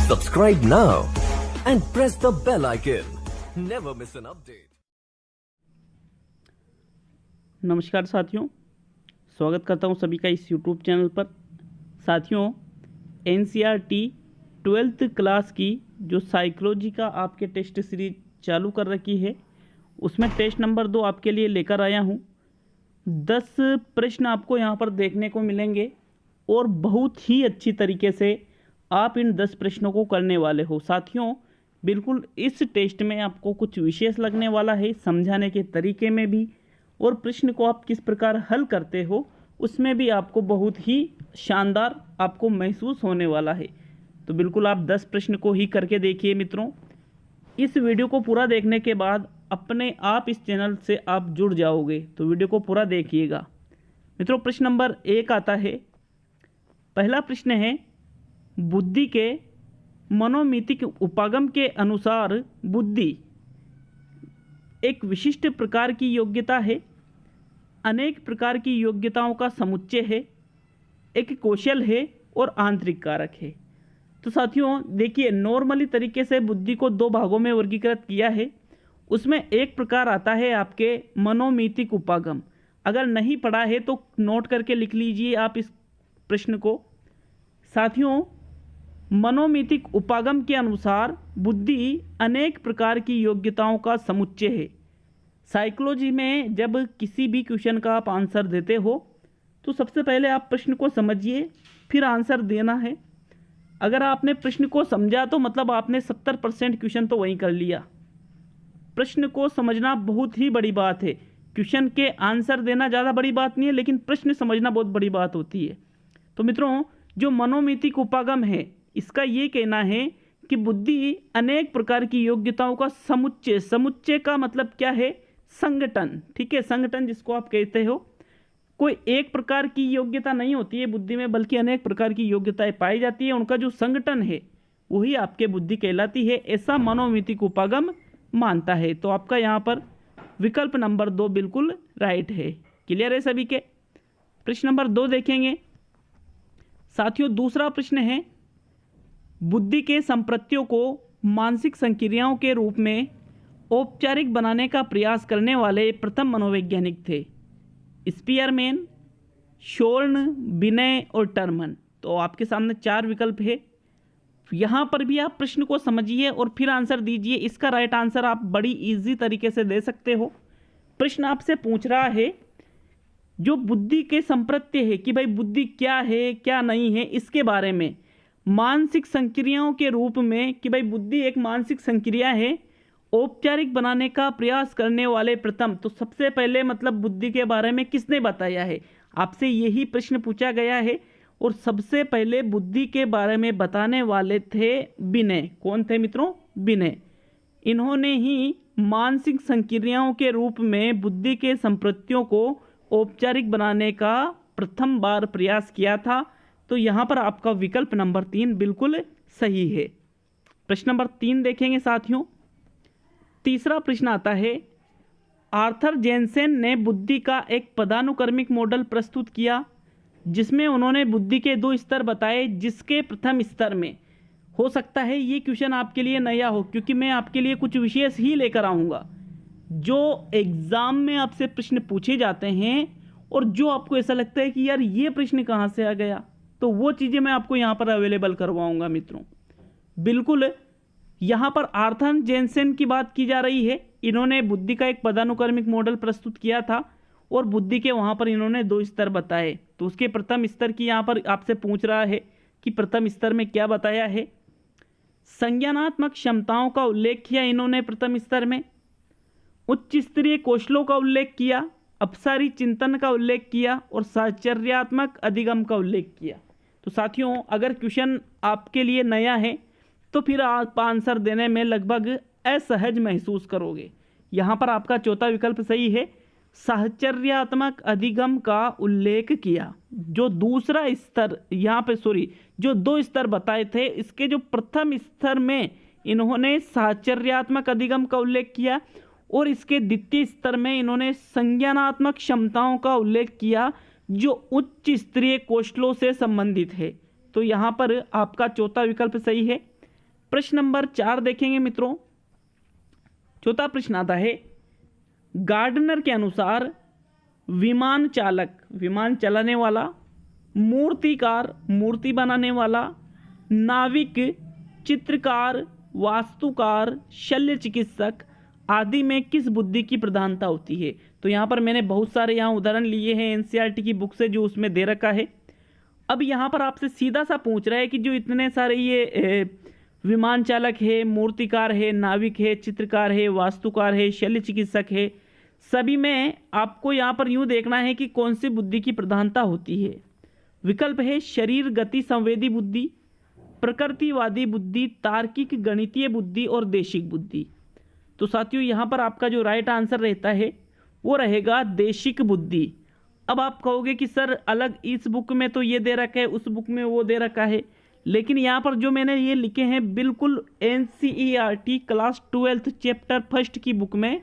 Subscribe now and press the bell icon. Never miss an update. नमस्कार साथियों, स्वागत करता हूं सभी का इस YouTube चैनल पर। साथियों, NCERT 12th क्लास की जो साइकोलॉजी का आपके टेस्ट सीरीज चालू कर रखी है, उसमें टेस्ट नंबर 2 आपके लिए लेकर आया हूं। 10 प्रश्न आपको यहां पर देखने को मिलेंगे और बहुत ही अच्छी तरीके से आप इन 10 प्रश्नों को करने वाले हो। साथियों, बिल्कुल इस टेस्ट में आपको कुछ विशेष लगने वाला है, समझाने के तरीके में भी, और प्रश्न को आप किस प्रकार हल करते हो उसमें भी आपको बहुत ही शानदार आपको महसूस होने वाला है। तो बिल्कुल आप 10 प्रश्न को ही करके देखिए मित्रों। इस वीडियो को पूरा देखने के बाद अपने आप इस चैनल से आप जुड़ जाओगे, तो वीडियो को पूरा देखिएगा मित्रों। प्रश्न नंबर 1 आता है। पहला प्रश्न है, बुद्धि के मनोमितिक उपागम के अनुसार बुद्धि एक विशिष्ट प्रकार की योग्यता है, अनेक प्रकार की योग्यताओं का समुच्चय है, एक कौशल है और आंतरिक कारक है। तो साथियों देखिए, नॉर्मली तरीके से बुद्धि को 2 भागों में वर्गीकृत किया है। उसमें एक प्रकार आता है आपके मनोमितिक उपागम। अगर नहीं पढ़ा है तो नोट करके लिख लीजिए आप इस प्रश्न को। साथियों, मनोमितिक उपागम के अनुसार बुद्धि अनेक प्रकार की योग्यताओं का समुच्चय है। साइकोलॉजी में जब किसी भी क्वेश्चन का आप आंसर देते हो तो सबसे पहले आप प्रश्न को समझिए, फिर आंसर देना है। अगर आपने प्रश्न को समझा तो मतलब आपने 70% क्वेश्चन तो वहीं कर लिया। प्रश्न को समझना बहुत ही बड़ी बात है। क्वेश्चन के आंसर देना ज़्यादा बड़ी बात नहीं है, लेकिन प्रश्न समझना बहुत बड़ी बात होती है। तो मित्रों, जो मनोमितिक उपागम है, इसका ये कहना है कि बुद्धि अनेक प्रकार की योग्यताओं का समुच्चय, समुच्चय का मतलब क्या है? संगठन। ठीक है, संगठन जिसको आप कहते हो। कोई एक प्रकार की योग्यता नहीं होती है बुद्धि में, बल्कि अनेक प्रकार की योग्यताएं पाई जाती है। उनका जो संगठन है वही आपके बुद्धि कहलाती है, ऐसा मनोमितिक उपागम मानता है। तो आपका यहाँ पर विकल्प नंबर 2 बिल्कुल राइट है। क्लियर है सभी के? प्रश्न नंबर 2 देखेंगे साथियों। दूसरा प्रश्न है, बुद्धि के संप्रत्यों को मानसिक संक्रियाओं के रूप में औपचारिक बनाने का प्रयास करने वाले प्रथम मनोवैज्ञानिक थे। स्पीयरमैन, शोर्न, बिने और टर्मन। तो आपके सामने 4 विकल्प है। यहाँ पर भी आप प्रश्न को समझिए और फिर आंसर दीजिए। इसका राइट आंसर आप बड़ी इजी तरीके से दे सकते हो। प्रश्न आपसे पूछ रहा है जो बुद्धि के संप्रत्य है कि भाई बुद्धि क्या है क्या नहीं है, इसके बारे में मानसिक संक्रियाओं के रूप में कि भाई बुद्धि एक मानसिक संक्रिया है, औपचारिक बनाने का प्रयास करने वाले प्रथम। तो सबसे पहले मतलब बुद्धि के बारे में किसने बताया है? आपसे यही प्रश्न पूछा गया है। और सबसे पहले बुद्धि के बारे में बताने वाले थे बिने। कौन थे मित्रों? बिने। इन्होंने ही मानसिक संक्रियाओं के रूप में बुद्धि के संप्रत्यों को औपचारिक बनाने का प्रथम बार प्रयास किया था। तो यहाँ पर आपका विकल्प नंबर 3 बिल्कुल सही है। प्रश्न नंबर 3 देखेंगे साथियों। तीसरा प्रश्न आता है, आर्थर जेनसेन ने बुद्धि का एक पदानुक्रमिक मॉडल प्रस्तुत किया जिसमें उन्होंने बुद्धि के 2 स्तर बताए, जिसके प्रथम स्तर में, हो सकता है ये क्वेश्चन आपके लिए नया हो क्योंकि मैं आपके लिए कुछ विशेष ही लेकर आऊँगा जो एग्ज़ाम में आपसे प्रश्न पूछे जाते हैं और जो आपको ऐसा लगता है कि यार ये प्रश्न कहाँ से आ गया, तो वो चीज़ें मैं आपको यहाँ पर अवेलेबल करवाऊँगा मित्रों। बिल्कुल यहाँ पर आर्थर जेनसेन की बात की जा रही है। इन्होंने बुद्धि का एक पदानुक्रमिक मॉडल प्रस्तुत किया था और बुद्धि के वहाँ पर इन्होंने 2 स्तर बताए। तो उसके प्रथम स्तर की यहाँ पर आपसे पूछ रहा है कि प्रथम स्तर में क्या बताया है। संज्ञानात्मक क्षमताओं का उल्लेख किया इन्होंने प्रथम स्तर में, उच्च स्तरीय कौशलों का उल्लेख किया, अपसारी चिंतन का उल्लेख किया और साहचर्यात्मक अधिगम का उल्लेख किया। तो साथियों, अगर क्वेश्चन आपके लिए नया है तो फिर आप आंसर देने में लगभग असहज महसूस करोगे। यहाँ पर आपका चौथा विकल्प सही है, साहचर्यात्मक अधिगम का उल्लेख किया। जो दूसरा स्तर यहाँ पे जो 2 स्तर बताए थे, इसके जो प्रथम स्तर में इन्होंने साहचर्यात्मक अधिगम का उल्लेख किया और इसके द्वितीय स्तर में इन्होंने संज्ञानात्मक क्षमताओं का उल्लेख किया जो उच्च स्तरीय कौशलों से संबंधित है। तो यहाँ पर आपका चौथा विकल्प सही है। प्रश्न नंबर 4 देखेंगे मित्रों। चौथा प्रश्न आता है, गार्डनर के अनुसार विमान चालक, विमान चलाने वाला, मूर्तिकार, मूर्ति बनाने वाला, नाविक, चित्रकार, वास्तुकार, शल्य चिकित्सक आदि में किस बुद्धि की प्रधानता होती है। तो यहाँ पर मैंने बहुत सारे यहाँ उदाहरण लिए हैं एनसीईआरटी की बुक से, जो उसमें दे रखा है। अब यहाँ पर आपसे सीधा सा पूछ रहा है कि जो इतने सारे ये विमान चालक है, मूर्तिकार है, नाविक है, चित्रकार है, वास्तुकार है, शल्य चिकित्सक है, सभी में आपको यहाँ पर यूँ देखना है कि कौन सी बुद्धि की प्रधानता होती है। विकल्प है शरीर गति संवेदी बुद्धि, प्रकृतिवादी बुद्धि, तार्किक गणितीय बुद्धि और देशिक बुद्धि। तो साथियों यहाँ पर आपका जो राइट आंसर रहता है वो रहेगा देशिक बुद्धि। अब आप कहोगे कि सर अलग इस बुक में तो ये दे रखा है, उस बुक में वो दे रखा है, लेकिन यहाँ पर जो मैंने ये लिखे हैं बिल्कुल एनसीईआरटी क्लास 12 चैप्टर 1 की बुक में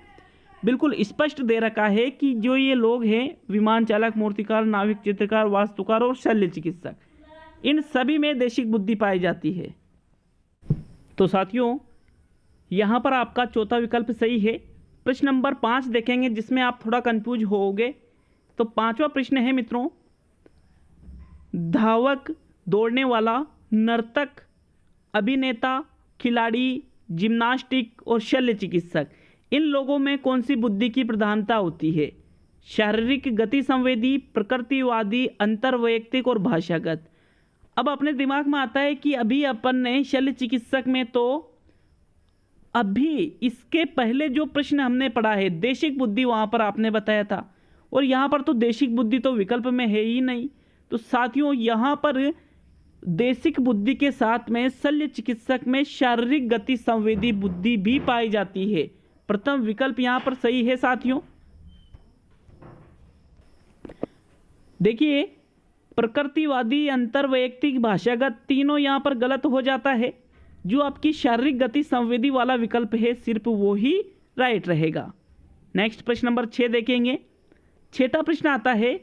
बिल्कुल स्पष्ट दे रखा है कि जो ये लोग हैं विमान चालक, मूर्तिकार, नाविक, चित्रकार, वास्तुकार और शल्य चिकित्सक, इन सभी में देशिक बुद्धि पाई जाती है। तो साथियों यहाँ पर आपका चौथा विकल्प सही है। प्रश्न नंबर 5 देखेंगे जिसमें आप थोड़ा कंफ्यूज होगे। तो 5वां प्रश्न है मित्रों, धावक, दौड़ने वाला, नर्तक, अभिनेता, खिलाड़ी, जिम्नास्टिक और शल्य चिकित्सक, इन लोगों में कौन सी बुद्धि की प्रधानता होती है। शारीरिक, गति संवेदी, प्रकृतिवादी, अंतर्वैयक्तिक और भाषागत। अब अपने दिमाग में आता है कि अभी अपन ने शल्य चिकित्सक में तो अभी इसके पहले जो प्रश्न हमने पढ़ा है देशिक बुद्धि, वहाँ पर आपने बताया था, और यहाँ पर तो देशिक बुद्धि तो विकल्प में है ही नहीं। तो साथियों यहाँ पर देशिक बुद्धि के साथ में शल्य चिकित्सक में शारीरिक गति संवेदी बुद्धि भी पाई जाती है। प्रथम विकल्प यहाँ पर सही है साथियों। देखिए प्रकृतिवादी, अंतर्वैयक्तिक, भाषागत, तीनों यहाँ पर गलत हो जाता है। जो आपकी शारीरिक गति संवेदी वाला विकल्प है सिर्फ वो ही राइट रहेगा। नेक्स्ट प्रश्न नंबर 6 देखेंगे। 6वां प्रश्न आता है,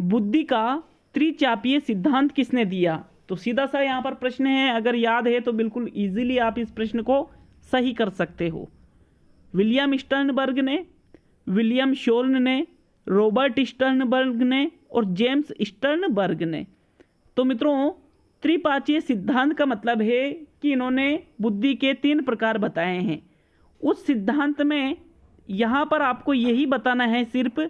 बुद्धि का त्रिचापीय सिद्धांत किसने दिया। तो सीधा सा यहाँ पर प्रश्न है, अगर याद है तो बिल्कुल इजीली आप इस प्रश्न को सही कर सकते हो। विलियम स्टर्नबर्ग ने, विलियम शोर्न ने, रॉबर्ट स्टर्नबर्ग ने और जेम्स स्टर्नबर्ग ने। तो मित्रों त्रिपाचीय सिद्धांत का मतलब है कि इन्होंने बुद्धि के 3 प्रकार बताए हैं। उस सिद्धांत में यहाँ पर आपको यही बताना है सिर्फ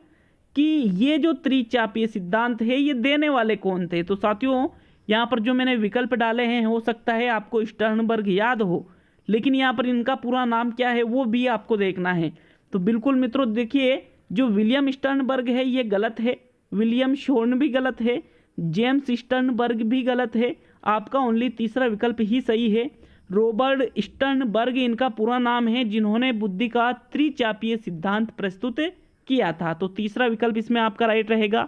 कि ये जो त्रिचापीय सिद्धांत है ये देने वाले कौन थे। तो साथियों यहाँ पर जो मैंने विकल्प डाले हैं हो सकता है आपको स्टर्नबर्ग याद हो, लेकिन यहाँ पर इनका पूरा नाम क्या है वो भी आपको देखना है। तो बिल्कुल मित्रों देखिए, जो विलियम स्टर्नबर्ग है ये गलत है, विलियम शोर्न भी गलत है, जेम्स स्टर्नबर्ग भी गलत है। आपका ओनली तीसरा विकल्प ही सही है। रॉबर्ट स्टर्नबर्ग इनका पूरा नाम है, जिन्होंने बुद्धि का त्रिचापीय सिद्धांत प्रस्तुत किया था। तो तीसरा विकल्प इसमें आपका राइट रहेगा।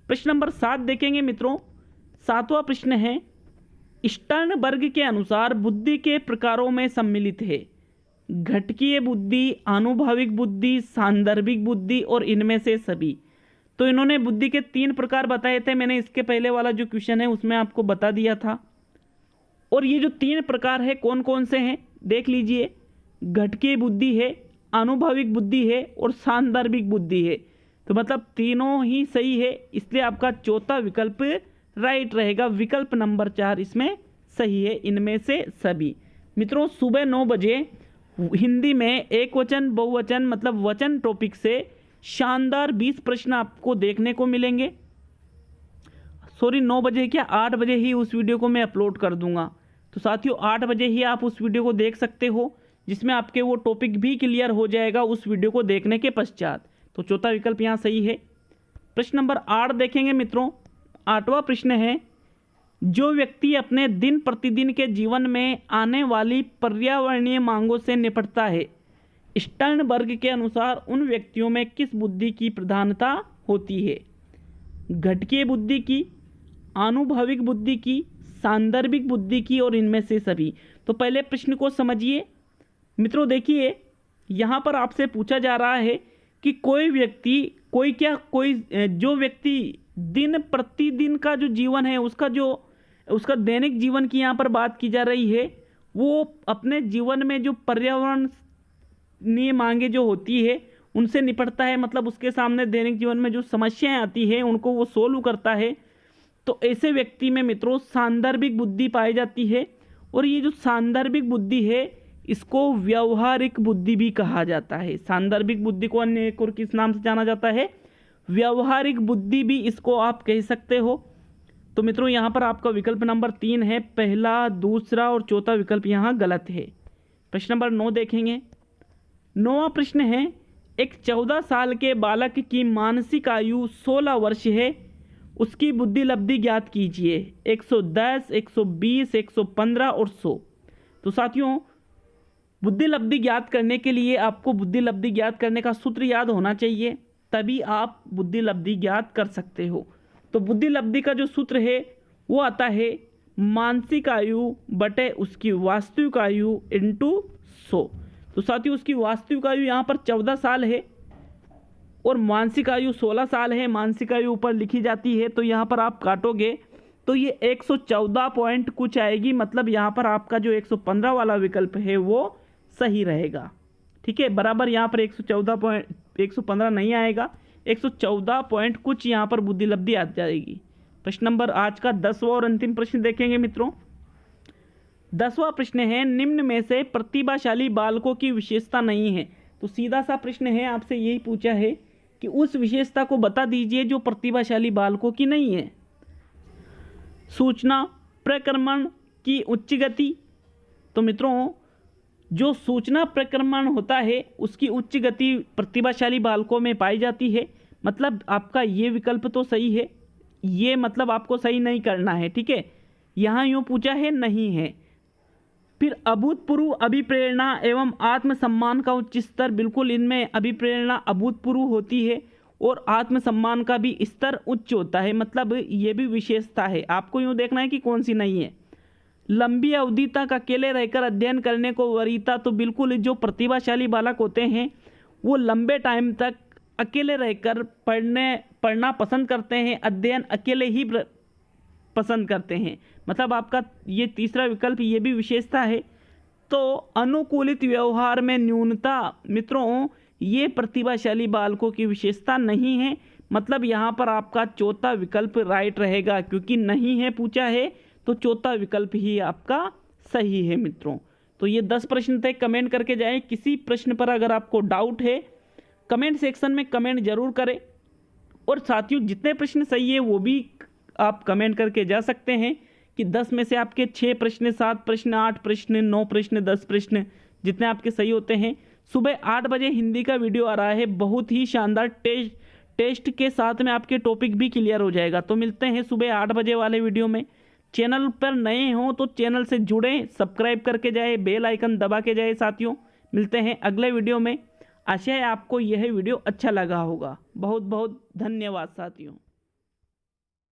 प्रश्न नंबर 7 देखेंगे मित्रों। 7वां प्रश्न है, स्टर्नबर्ग के अनुसार बुद्धि के प्रकारों में सम्मिलित है घटकीय बुद्धि, आनुभविक बुद्धि, सांदर्भिक बुद्धि और इनमें से सभी। तो इन्होंने बुद्धि के 3 प्रकार बताए थे। मैंने इसके पहले वाला जो क्वेश्चन है उसमें आपको बता दिया था। और ये जो 3 प्रकार है कौन कौन से हैं देख लीजिए। घटकीय बुद्धि है, आनुभविक बुद्धि है और सांदर्भिक बुद्धि है। तो मतलब तीनों ही सही है, इसलिए आपका चौथा विकल्प राइट रहेगा। विकल्प नंबर 4 इसमें सही है, इनमें से सभी। मित्रों सुबह 9 बजे हिंदी में एक वचन बहुवचन मतलब वचन टॉपिक से शानदार 20 प्रश्न आपको देखने को मिलेंगे। सॉरी 9 बजे क्या 8 बजे ही उस वीडियो को मैं अपलोड कर दूंगा। तो साथियों 8 बजे ही आप उस वीडियो को देख सकते हो, जिसमें आपके वो टॉपिक भी क्लियर हो जाएगा उस वीडियो को देखने के पश्चात। तो चौथा विकल्प यहाँ सही है। प्रश्न नंबर 8 देखेंगे मित्रों। 8वां प्रश्न है, जो व्यक्ति अपने दिन प्रतिदिन के जीवन में आने वाली पर्यावरणीय मांगों से निपटता है, स्टर्नबर्ग के अनुसार उन व्यक्तियों में किस बुद्धि की प्रधानता होती है। घटकीय बुद्धि की, आनुभविक बुद्धि की, सांदर्भिक बुद्धि की और इनमें से सभी। तो पहले प्रश्न को समझिए मित्रों। देखिए यहाँ पर आपसे पूछा जा रहा है कि कोई व्यक्ति जो व्यक्ति दिन प्रतिदिन का जो जीवन है उसका दैनिक जीवन की यहाँ पर बात की जा रही है, वो अपने जीवन में जो पर्यावरणीय मांगे जो होती है उनसे निपटता है, मतलब उसके सामने दैनिक जीवन में जो समस्याएं आती है उनको वो सोल्व करता है। तो ऐसे व्यक्ति में मित्रों सांदर्भिक बुद्धि पाई जाती है। और ये जो सांदर्भिक बुद्धि है इसको व्यवहारिक बुद्धि भी कहा जाता है। सांदर्भिक बुद्धि को अन्य एक और किस नाम से जाना जाता है? व्यवहारिक बुद्धि भी इसको आप कह सकते हो। तो मित्रों यहाँ पर आपका विकल्प नंबर 3 है, पहला, दूसरा और चौथा विकल्प यहाँ गलत है। प्रश्न नंबर 9 देखेंगे। 9वां प्रश्न है, एक 14 साल के बालक की मानसिक आयु 16 वर्ष है, उसकी बुद्धि लब्धि ज्ञात कीजिए। 110, 120, 115 और 100। तो साथियों बुद्धि लब्धि ज्ञात करने के लिए आपको बुद्धि लब्धि ज्ञात करने का सूत्र याद होना चाहिए, तभी आप बुद्धि लब्धि ज्ञात कर सकते हो। तो बुद्धि लब्धि का जो सूत्र है वो आता है मानसिक आयु बटे उसकी वास्तविक आयु इंटू 100। तो साथियों उसकी वास्तविक आयु यहाँ पर 14 साल है और मानसिक आयु 16 साल है। मानसिक आयु ऊपर लिखी जाती है, तो यहाँ पर आप काटोगे तो ये 114 पॉइंट कुछ आएगी। मतलब यहाँ पर आपका जो 115 वाला विकल्प है वो सही रहेगा। ठीक है, बराबर यहाँ पर 115 नहीं आएगा, 114 पॉइंट कुछ यहाँ पर बुद्धि लब्धि आ जाएगी। प्रश्न नंबर आज का 10वां और अंतिम प्रश्न देखेंगे मित्रों। 10वां प्रश्न है, निम्न में से प्रतिभाशाली बालकों की विशेषता नहीं है। तो सीधा सा प्रश्न है, आपसे यही पूछा है कि उस विशेषता को बता दीजिए जो प्रतिभाशाली बालकों की नहीं है। सूचना प्रक्रमण की उच्च गति। तो मित्रों जो सूचना प्रक्रमण होता है उसकी उच्च गति प्रतिभाशाली बालकों में पाई जाती है। मतलब आपका ये विकल्प तो सही है, ये मतलब आपको सही नहीं करना है। ठीक है, यहाँ यूँ पूछा है नहीं है। फिर अभूतपूर्व अभिप्रेरणा एवं आत्मसम्मान का उच्च स्तर, बिल्कुल इनमें अभिप्रेरणा अभूतपूर्व होती है और आत्मसम्मान का भी स्तर उच्च होता है। मतलब ये भी विशेषता है, आपको यूँ देखना है कि कौन सी नहीं है। लंबी अवधि तक अकेले रहकर अध्ययन करने को वरीयता, तो बिल्कुल जो प्रतिभाशाली बालक होते हैं वो लंबे टाइम तक अकेले रहकर पढ़ना पसंद करते हैं, अध्ययन अकेले ही पसंद करते हैं। मतलब आपका ये तीसरा विकल्प ये भी विशेषता है। तो अनुकूलित व्यवहार में न्यूनता, मित्रों ये प्रतिभाशाली बालकों की विशेषता नहीं है। मतलब यहाँ पर आपका चौथा विकल्प राइट रहेगा, क्योंकि नहीं है पूछा है तो चौथा विकल्प ही आपका सही है मित्रों। तो ये 10 प्रश्न थे, कमेंट करके जाएं। किसी प्रश्न पर अगर आपको डाउट है कमेंट सेक्शन में कमेंट जरूर करें। और साथियों जितने प्रश्न सही है वो भी आप कमेंट करके जा सकते हैं कि 10 में से आपके 6 प्रश्न, 7 प्रश्न, 8 प्रश्न, 9 प्रश्न, 10 प्रश्न जितने आपके सही होते हैं। सुबह 8 बजे हिंदी का वीडियो आ रहा है, बहुत ही शानदार टेस्ट के साथ में आपके टॉपिक भी क्लियर हो जाएगा। तो मिलते हैं सुबह 8 बजे वाले वीडियो में। चैनल पर नए हों तो चैनल से जुड़ें, सब्सक्राइब करके जाए, बेल आइकन दबा के जाए। साथियों मिलते हैं अगले वीडियो में। आशा है आपको यह वीडियो अच्छा लगा होगा। बहुत बहुत धन्यवाद साथियों।